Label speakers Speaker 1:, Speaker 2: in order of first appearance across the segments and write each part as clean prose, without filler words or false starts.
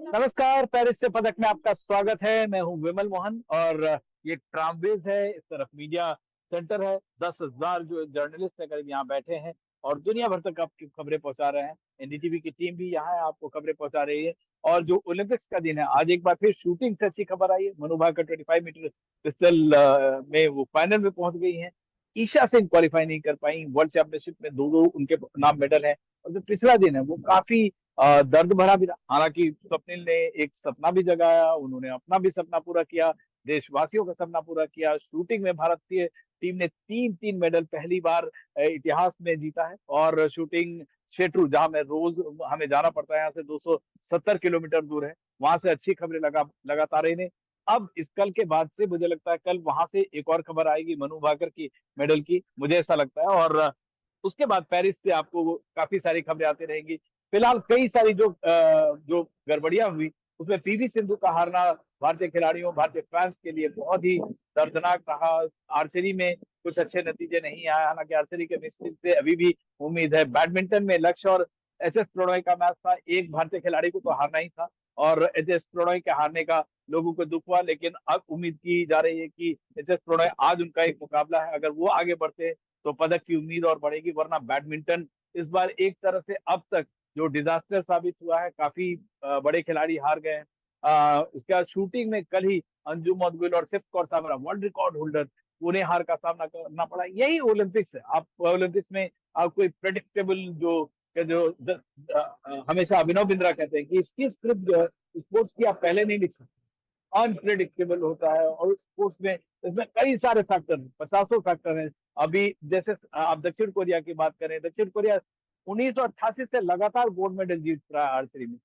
Speaker 1: नमस्कार, पेरिस से पदक में आपका स्वागत है। मैं हूँ विमल मोहन और ये ट्रामवेज है, इस तरफ मीडिया सेंटर है। 10,000 जो जर्नलिस्ट है करीब यहाँ बैठे हैं और दुनिया भर तक आपकी खबरें पहुंचा रहे हैं। एनडीटीवी की टीम भी यहाँ है, आपको खबरें पहुंचा रही है। और जो ओलंपिक्स का दिन है, आज एक बार फिर शूटिंग से अच्छी खबर आई है। मनु भाकर 25 मीटर पिस्टल में वो फाइनल में पहुंच गई हैं। ईशा सिंह क्वालिफाई नहीं कर पाई। वर्ल्ड चैंपियनशिप में दो दो उनके नाम मेडल है। और जो पिछला दिन है वो काफी दर्द भरा भी था। हालांकि स्वप्निल ने एक सपना भी जगाया, उन्होंने अपना भी सपना पूरा किया, देशवासियों का सपना पूरा किया। शूटिंग में भारतीय टीम ने तीन तीन मेडल पहली बार इतिहास में जीता है। और शूटिंग शेट्रू, जहां मैं रोज हमें जाना पड़ता है, यहाँ से 270 किलोमीटर दूर है, वहां से अच्छी खबरें लगातार रही ने। अब इस कल के बाद से मुझे लगता है कल वहां से एक और खबर आएगी मनु भाकर की मेडल की, मुझे ऐसा लगता है। और उसके बाद पेरिस से आपको काफी सारी खबरें आती रहेंगी। फिलहाल कई सारी जो गड़बड़ियां हुई, उसमें पीवी सिंधु का हारना भारतीय खिलाड़ियों, भारतीय फैंस के लिए बहुत ही दर्दनाक रहा। आर्चरी में कुछ अच्छे नतीजे नहीं आए, हालांकि आर्चरी के मिस्त्री से अभी भी उम्मीद है। बैडमिंटन में लक्ष्य और एच एस प्रणॉय का मैच था, एक भारतीय खिलाड़ी को तो हारना ही था और एच एस प्रणॉय के हारने का लोगों को दुख हुआ। लेकिन अब उम्मीद की जा रही है कि एच एस प्रणॉय, आज उनका एक मुकाबला है, अगर वो आगे बढ़ते तो पदक की उम्मीद और बढ़ेगी। वरना बैडमिंटन इस बार एक तरह से अब तक जो डिजास्टर साबित हुआ है, काफी बड़े खिलाड़ी हार गए हैं। इसके बाद शूटिंग में कल ही अंजुम मौदगिल और सिर्फ Kaur Sabra, world record holder, उन्हें हार का सामना करना पड़ा। यही ओलंपिक्स है। आप ओलंपिक्स में आप कोई प्रेडिक्टेबल हमेशा अभिनव बिंद्रा कहते हैं कि इसकी स्क्रिप्ट जो है स्पोर्ट्स की, आप पहले नहीं लिख सकते। अनप्रिडिक्टेबल होता है और स्पोर्ट्स में इसमें कई सारे फैक्टर, पचासों फैक्टर हैं। अभी जैसे आप दक्षिण कोरिया की बात करें, दक्षिण कोरिया 1988 से लगातार गोल्ड मेडल जीत रहा है आर्चरी में।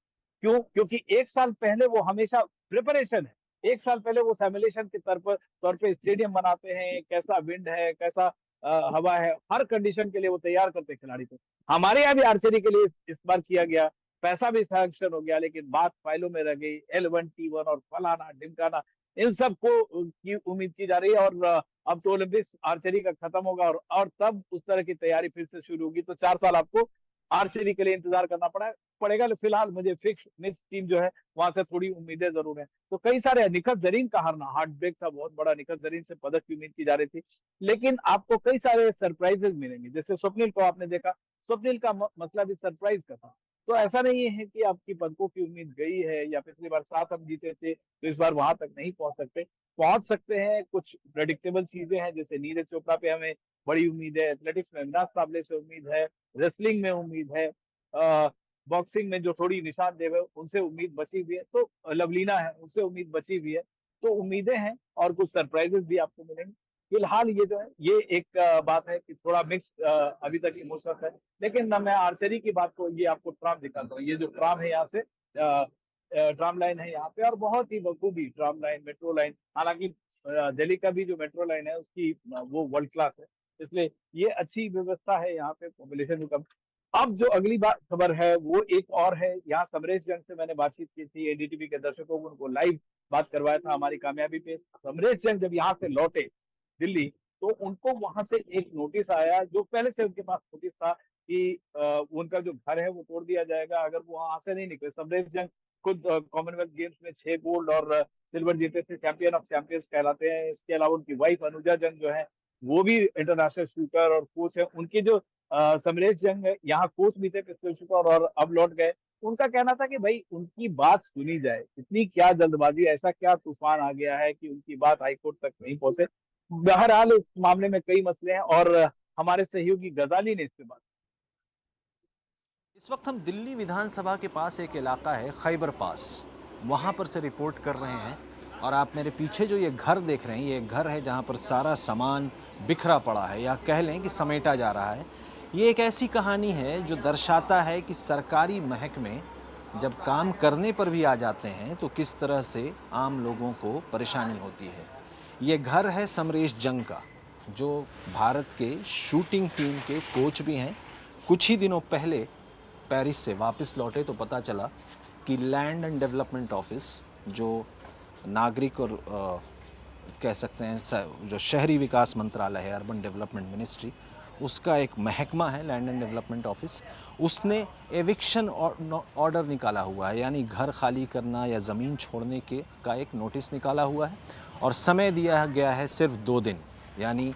Speaker 1: क्यों? क्योंकि एक साल पहले वो हमेशा प्रिपरेशन है। एक साल पहले वो सिमुलेशन के तौर पे स्टेडियम बनाते हैं, कैसा विंड है, कैसा हवा है, हर कंडीशन के लिए वो तैयार करते हैं खिलाड़ी को। हमारे यहाँ भी आर्चरी के लिए इस बार किया गया, पैसा भी सैंक्शन हो गया, लेकिन बात फाइलों में रह गई। L1 T1 और फलाना ढिमकाना, इन सब को की उम्मीद की जा रही है। और अब तो ओलंपिक्स आर्चरी का खत्म होगा और तब उस तरह की तैयारी फिर से शुरू होगी। तो 4 साल आपको आर्चरी के लिए इंतजार करना पड़ेगा। फिलहाल मुझे फिक्स मिस टीम जो है वहां से थोड़ी उम्मीदें जरूर है। तो कई सारे, निखत जरीन का हारना हार्ट ब्रेक था बहुत बड़ा, निखत जरीन से पदक की उम्मीद की जा रही थी। लेकिन आपको कई सारे सरप्राइजेस मिलेंगे। जैसे स्वप्निल को आपने देखा, स्वप्निल का मसला भी सरप्राइज का था। तो ऐसा नहीं है कि आपकी पदकों की उम्मीद गई है, या पिछली बार 7 हम जीते थे तो इस बार वहां तक नहीं पहुंच सकते हैं। कुछ प्रेडिक्टेबल चीजें हैं, जैसे नीरज चोपड़ा पे हमें बड़ी उम्मीद है, एथलेटिक्स में विनाश साबले से उम्मीद है, रेसलिंग में उम्मीद है, बॉक्सिंग में जो थोड़ी निशान देव है उनसे उम्मीद बची हुई है, तो लवलीना है उनसे उम्मीद बची हुई है। तो उम्मीदें हैं और कुछ सरप्राइजेस भी आपको मिलेंगे। फिलहाल ये जो है, ये एक बात है कि थोड़ा मिक्स अभी तक इमोशंस है। लेकिन ना, मैं आर्चरी की बात को, ये आपको ट्राम दिखाता हूँ। ये जो ट्राम है यहाँ से, ट्राम लाइन है यहाँ पे, और बहुत ही बखूबी ट्राम लाइन, मेट्रो लाइन। हालांकि दिल्ली का भी जो मेट्रो लाइन है उसकी वो वर्ल्ड क्लास है, इसलिए ये अच्छी व्यवस्था है यहाँ पे, पॉपुलेशन भी कम। अब जो अगली बात खबर है वो एक और है। यहाँ समरेश जंग से मैंने बातचीत की थी, एनडीटीवी के दर्शकों को उनको लाइव बात करवाया था हमारी कामयाबी पे। समरेश जंग जब यहाँ से लौटे दिल्ली, तो उनको वहां से एक नोटिस आया, जो पहले से उनके पास नोटिस था कि उनका जो घर है वो तोड़ दिया जाएगा अगर वो वहां से नहीं निकले। समरेश जंग खुद कॉमनवेल्थ गेम्स में 6 गोल्ड और सिल्वर जीते थे, चैंपियन ऑफ चैंपियंस कहलाते हैं। इसके अलावा उनकी वाइफ अनुजा जंग जो है वो भी इंटरनेशनल शूटर और कोच है। उनकी जो समरेश जंग है, यहाँ कोच भी थे पिस्टल शूटर और अब लौट गए। उनका कहना था कि भाई उनकी बात सुनी जाए, इतनी क्या जल्दबाजी, ऐसा क्या तूफान आ गया है कि उनकी बात हाईकोर्ट तक नहीं पहुंचे। बहरहाल इस मामले में कई मसले हैं और हमारे सहयोगी गजाली ने इस पे बात।
Speaker 2: इस वक्त हम दिल्ली विधानसभा के पास एक इलाका है खैबर पास, वहाँ पर से रिपोर्ट कर रहे हैं। और आप मेरे पीछे जो ये घर देख रहे हैं, ये घर है जहाँ पर सारा सामान बिखरा पड़ा है, या कह लें कि समेटा जा रहा है। ये एक ऐसी कहानी है जो दर्शाता है कि सरकारी महकमे जब काम करने पर भी आ जाते हैं तो किस तरह से आम लोगों को परेशानी होती है। ये घर है समरेश जंग का, जो भारत के शूटिंग टीम के कोच भी हैं। कुछ ही दिनों पहले पेरिस से वापस लौटे तो पता चला कि लैंड एंड डेवलपमेंट ऑफिस, जो नागरिक और कह सकते हैं जो शहरी विकास मंत्रालय है, अर्बन डेवलपमेंट मिनिस्ट्री, उसका एक महकमा है लैंड एंड डेवलपमेंट ऑफिस, उसने एविक्शन ऑर्डर निकाला हुआ है, यानी घर खाली करना या ज़मीन छोड़ने के का एक नोटिस निकाला हुआ है और समय दिया गया है सिर्फ 2 दिन, यानी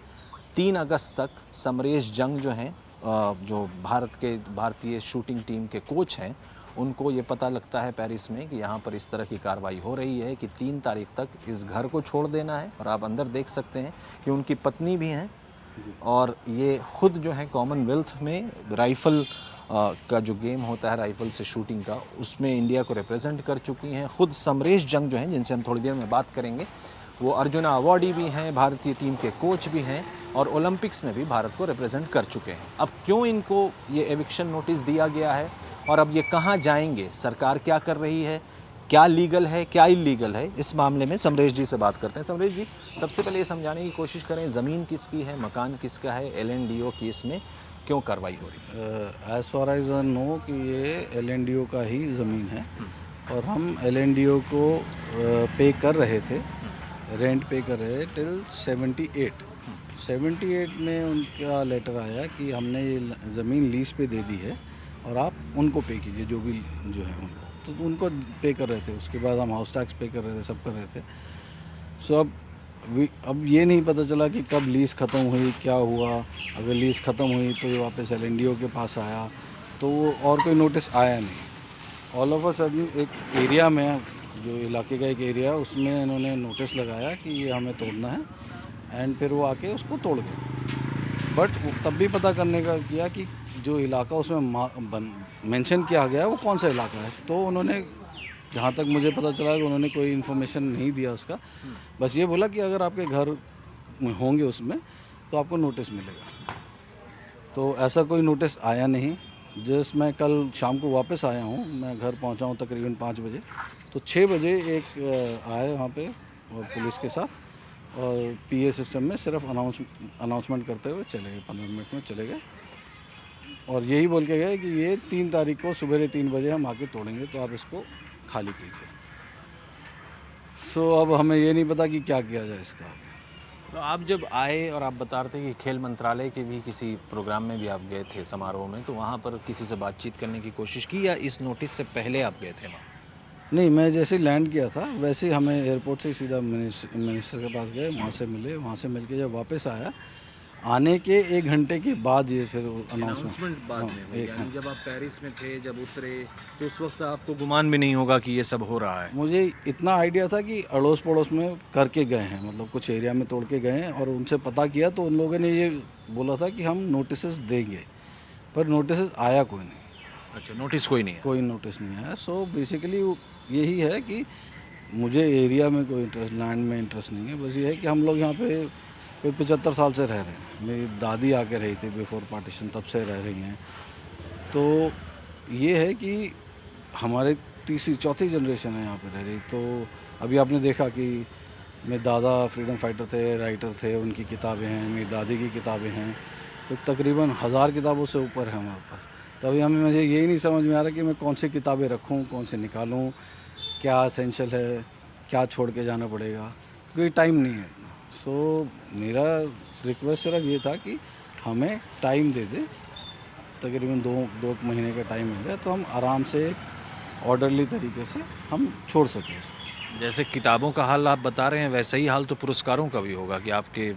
Speaker 2: 3 अगस्त तक समरेश जंग जो हैं, जो भारतीय शूटिंग टीम के कोच हैं, उनको ये पता लगता है पेरिस में कि यहाँ पर इस तरह की कार्रवाई हो रही है कि 3 तारीख तक इस घर को छोड़ देना है। और आप अंदर देख सकते हैं कि उनकी पत्नी भी हैं और ये खुद जो है कॉमनवेल्थ में राइफ़ल का जो गेम होता है राइफ़ल से शूटिंग का, उसमें इंडिया को रिप्रेजेंट कर चुकी हैं। खुद समरेश जंग जो हैं, जिनसे हम थोड़ी देर में बात करेंगे, वो अर्जुना अवार्डी भी हैं, भारतीय टीम के कोच भी हैं और ओलंपिक्स में भी भारत को रिप्रेजेंट कर चुके हैं। अब क्यों इनको ये एविक्शन नोटिस दिया गया है और अब ये कहाँ जाएंगे, सरकार क्या कर रही है, क्या लीगल है क्या इलीगल है, इस मामले में समरेश जी से बात करते हैं। समरेश जी, सबसे पहले ये समझाने की कोशिश करें, ज़मीन किसकी है, मकान किसका है, LNDO केस में क्यों कार्रवाई हो रही है?
Speaker 3: As far as I know कि ये LNDO का ही ज़मीन है और हम LNDO को पे कर रहे थे, रेंट पे कर रहे टिल 78 में उनका लेटर आया कि हमने ये ज़मीन लीज़ पे दे दी है और आप उनको पे कीजिए, जो भी जो है उनको, तो उनको पे कर रहे थे। उसके बाद हम हाउस टैक्स पे कर रहे थे, सब कर रहे थे। सो अब ये नहीं पता चला कि कब लीज़ ख़त्म हुई, क्या हुआ। अगर लीज़ ख़त्म हुई तो ये वापस LNDO के पास आया, तो और कोई नोटिस आया नहीं। ऑल ऑफ अ सडन एक एरिया में, जो इलाके का एक एरिया, उसमें इन्होंने नोटिस लगाया कि ये हमें तोड़ना है एंड फिर वो आके उसको तोड़ गए। बट तब भी पता करने का किया कि जो इलाका उसमें मेंशन किया गया है वो कौन सा इलाका है, तो उन्होंने, जहाँ तक मुझे पता चला कि उन्होंने कोई इन्फॉर्मेशन नहीं दिया उसका, बस ये बोला कि अगर आपके घर होंगे उसमें तो आपको नोटिस मिलेगा। तो ऐसा कोई नोटिस आया नहीं। जस्ट मैं कल शाम को वापस आया हूँ, मैं घर पहुँचा हूँ तकरीबन 5 बजे, तो 6 बजे एक आए वहाँ पे पुलिस के साथ और PA सिस्टम में सिर्फ अनाउंसमेंट करते हुए चले गए, 15 मिनट में चले गए और यही बोल के गए कि ये 3 तारीख को सुबह 3 बजे हम आके तोड़ेंगे, तो आप इसको खाली कीजिए। सो अब हमें ये नहीं पता कि क्या किया जाए इसका।
Speaker 2: तो आप जब आए और आप बता रहे थे कि खेल मंत्रालय के भी किसी प्रोग्राम में भी आप गए थे, समारोह में, तो वहाँ पर किसी से बातचीत करने की कोशिश की या इस नोटिस से पहले आप गए थे वहाँ?
Speaker 3: नहीं, मैं जैसे ही लैंड किया था वैसे ही हमें एयरपोर्ट से सीधा मिनिस्टर के पास गए, वहाँ से मिले, वहाँ से मिल के जब वापस आया, आने के 1 घंटे के बाद ये फिर अनाउंसमेंट
Speaker 2: बाद में हुई, यानी जब आप पेरिस में थे, जब उतरे, तो उस वक्त आपको गुमान भी नहीं होगा कि ये सब हो रहा है?
Speaker 3: मुझे इतना आइडिया था कि अड़ोस पड़ोस में करके गए हैं, मतलब कुछ एरिया में तोड़ के गए हैं और उनसे पता किया तो उन लोगों ने ये बोला था कि हम नोटिस देंगे, पर नोटिस आया कोई नहीं।
Speaker 2: अच्छा, नोटिस कोई नहीं है?
Speaker 3: कोई नोटिस नहीं आया। सो बेसिकली यही है कि मुझे एरिया में कोई इंटरेस्ट, लैंड में इंटरेस्ट नहीं है। बस ये है कि हम लोग यहाँ पे 75 साल से रह रहे हैं। मेरी दादी आके रही थी बिफोर पार्टीशन, तब से रह रही हैं। तो ये है कि हमारे तीसरी चौथी जनरेशन है यहाँ पे रह रही। तो अभी आपने देखा कि मेरे दादा फ्रीडम फाइटर थे, राइटर थे, उनकी किताबें हैं, मेरी दादी की किताबें हैं, तो तकरीबन 1000 किताबों से ऊपर है हमारे पास। तो अभी हमें, मुझे यही नहीं समझ में आ रहा कि मैं कौन सी किताबें रखूँ, कौन से निकालूँ, क्या एसेंशियल है, क्या छोड़ के जाना पड़ेगा, क्योंकि टाइम नहीं है। सो मेरा रिक्वेस्ट सिर्फ ये था कि हमें टाइम दे दे, तकरीबन 2 महीने का टाइम मिल जाए तो हम आराम से ऑर्डरली तरीके से हम छोड़ सकें इसको।
Speaker 2: जैसे किताबों का हाल आप बता रहे हैं, वैसा ही हाल तो पुरस्कारों का भी होगा कि आपके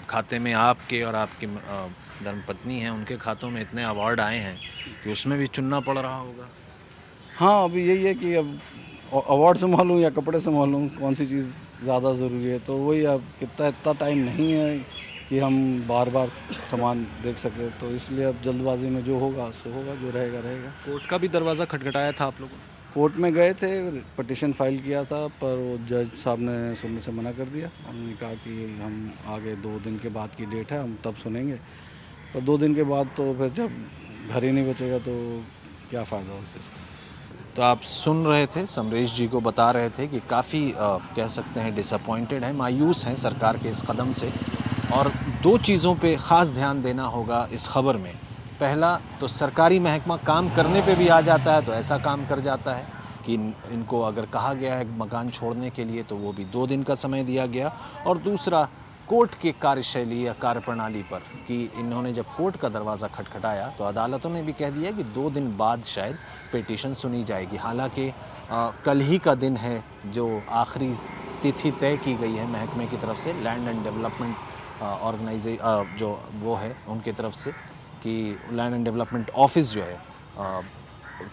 Speaker 2: खाते में, आपके और आपकी धर्मपत्नी हैं, उनके खातों में इतने अवार्ड आए हैं कि उसमें भी चुनना पड़ रहा होगा।
Speaker 3: हाँ, अभी यही है कि अब अवार्ड संभालूँ या कपड़े संभालूँ, कौन सी चीज़ ज़्यादा ज़रूरी है। तो वही, अब इतना टाइम नहीं है कि हम बार बार सामान देख सकें, तो इसलिए अब जल्दबाजी में जो होगा सो होगा, जो रहेगा रहेगा।
Speaker 2: कोर्ट का भी दरवाज़ा खटखटाया था आप लोगों ने?
Speaker 3: कोर्ट में गए थे, पिटीशन फाइल किया था, पर वो जज साहब ने सुनने से मना कर दिया। उन्होंने कहा कि हम आगे 2 दिन के बाद की डेट है, हम तब सुनेंगे। पर 2 दिन के बाद तो फिर जब घर ही नहीं बचेगा तो क्या फ़ायदा उस चीज़ का।
Speaker 2: तो आप सुन रहे थे, समरेश जी को बता रहे थे कि काफ़ी कह सकते हैं डिसअपॉइंटेड हैं, मायूस हैं सरकार के इस कदम से। और 2 चीज़ों पे ख़ास ध्यान देना होगा इस खबर में। पहला तो सरकारी महकमा काम करने पे भी आ जाता है तो ऐसा काम कर जाता है कि इनको अगर कहा गया है मकान छोड़ने के लिए तो वो भी 2 दिन का समय दिया गया। और दूसरा, कोर्ट की कार्यशैली या कार्यप्रणाली पर कि इन्होंने जब कोर्ट का दरवाज़ा खटखटाया तो अदालतों ने भी कह दिया कि 2 दिन बाद शायद पिटीशन सुनी जाएगी। हालांकि कल ही का दिन है जो आखिरी तिथि तय की गई है महकमे की तरफ से, लैंड एंड डेवलपमेंट जो वो है उनकी तरफ से, कि लैंड एंड डेवलपमेंट ऑफिस जो है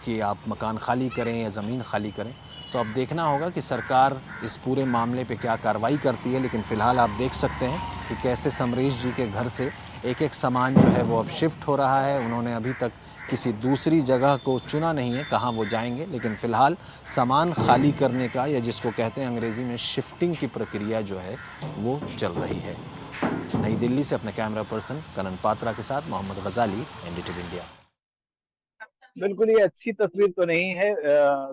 Speaker 2: कि आप मकान खाली करें या ज़मीन खाली करें। तो अब देखना होगा कि सरकार इस पूरे मामले पे क्या कार्रवाई करती है। लेकिन फ़िलहाल आप देख सकते हैं कि कैसे समरेश जी के घर से एक एक सामान जो है वो अब शिफ्ट हो रहा है। उन्होंने अभी तक किसी दूसरी जगह को चुना नहीं है कहाँ वो जाएंगे, लेकिन फ़िलहाल सामान खाली करने का, या जिसको कहते हैं अंग्रेज़ी में शिफ्टिंग की प्रक्रिया जो है वो चल रही है। नई दिल्ली से अपने कैमरा पर्सन कनन पात्रा के साथ मोहम्मद गजाली, एनडीटीवी इंडिया।
Speaker 1: बिल्कुल ये अच्छी तस्वीर तो नहीं है,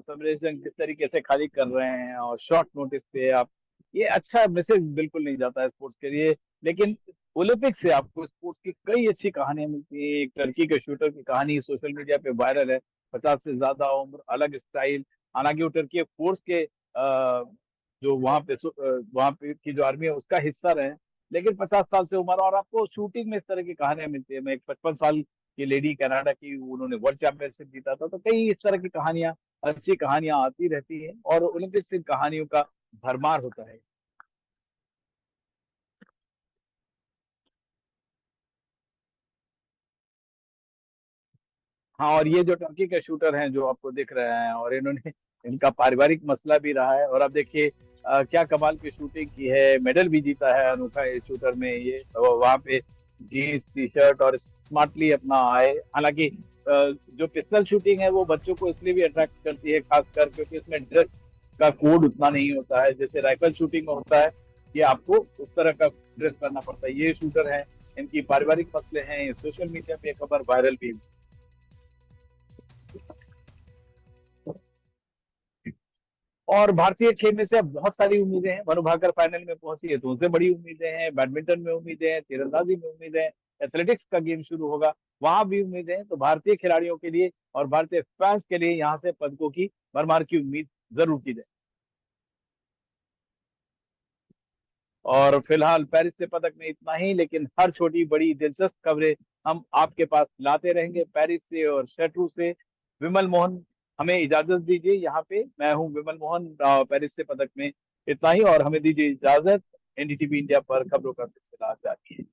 Speaker 1: समरेश जंग किस तरीके से खाली कर रहे हैं और शॉर्ट नोटिस पे आप, ये अच्छा मैसेज बिल्कुल नहीं जाता है स्पोर्ट्स के लिए। लेकिन ओलंपिक से आपको स्पोर्ट्स की कई अच्छी कहानियां मिलती हैं। एक टर्की के शूटर की कहानी सोशल मीडिया पे वायरल है, 50 से ज्यादा उम्र, अलग स्टाइल। हालांकि वो टर्की फोर्स के जो वहाँ पे की जो आर्मी है उसका हिस्सा रहे, लेकिन 50 साल से उम्र, और आपको शूटिंग में इस तरह की कहानियां मिलती है। मैं एक 55 साल की लेडी कनाडा की, उन्होंने वर्ल्ड चैंपियनशिप जीता था। तो कई इस तरह की कहानियां, अच्छी कहानियां आती रहती हैं और ओलंपिक से कहानियों का भरमार होता है। हाँ, और ये जो टर्की के शूटर हैं जो आपको दिख रहे हैं, और इन्होंने, इनका पारिवारिक मसला भी रहा है। और अब देखिए क्या कमाल की शूटिंग की है, मेडल भी जीता है अनोखा इस शूटर में। ये वहाँ पे जीन्स टी शर्ट और स्मार्टली अपना आए। हालांकि जो पिस्टल शूटिंग है वो बच्चों को इसलिए भी अट्रैक्ट करती है खासकर क्योंकि इसमें ड्रेस का कोड उतना नहीं होता है जैसे राइफल शूटिंग में होता है। ये आपको उस तरह का ड्रेस करना पड़ता है। ये शूटर है, इनकी पारिवारिक मसले हैं, सोशल मीडिया पे खबर वायरल भी। और भारतीय खेल में से अब बहुत सारी उम्मीदें हैं। मनु भाकर फाइनल में पहुंची है तो उनसे बड़ी उम्मीदें हैं, बैडमिंटन में उम्मीदें हैं, तीरंदाजी में उम्मीदें हैं, एथलेटिक्स का गेम शुरू होगा, वहां भी उम्मीदें हैं। तो भारतीय खिलाड़ियों के लिए और भारतीय फैंस के लिए यहाँ से पदकों की भरमार की उम्मीद जरूर की जाए। और फिलहाल पेरिस से पदक में इतना ही, लेकिन हर छोटी बड़ी दिलचस्प खबरें हम आपके पास लाते रहेंगे पेरिस से और शेट्रू से। विमल मोहन, हमें इजाजत दीजिए। यहाँ पे मैं हूँ विमल मोहन, पेरिस से पदक में इतना ही, और हमें दीजिए इजाजत। एनडीटीवी इंडिया पर खबरों का सिलसिला जारी है।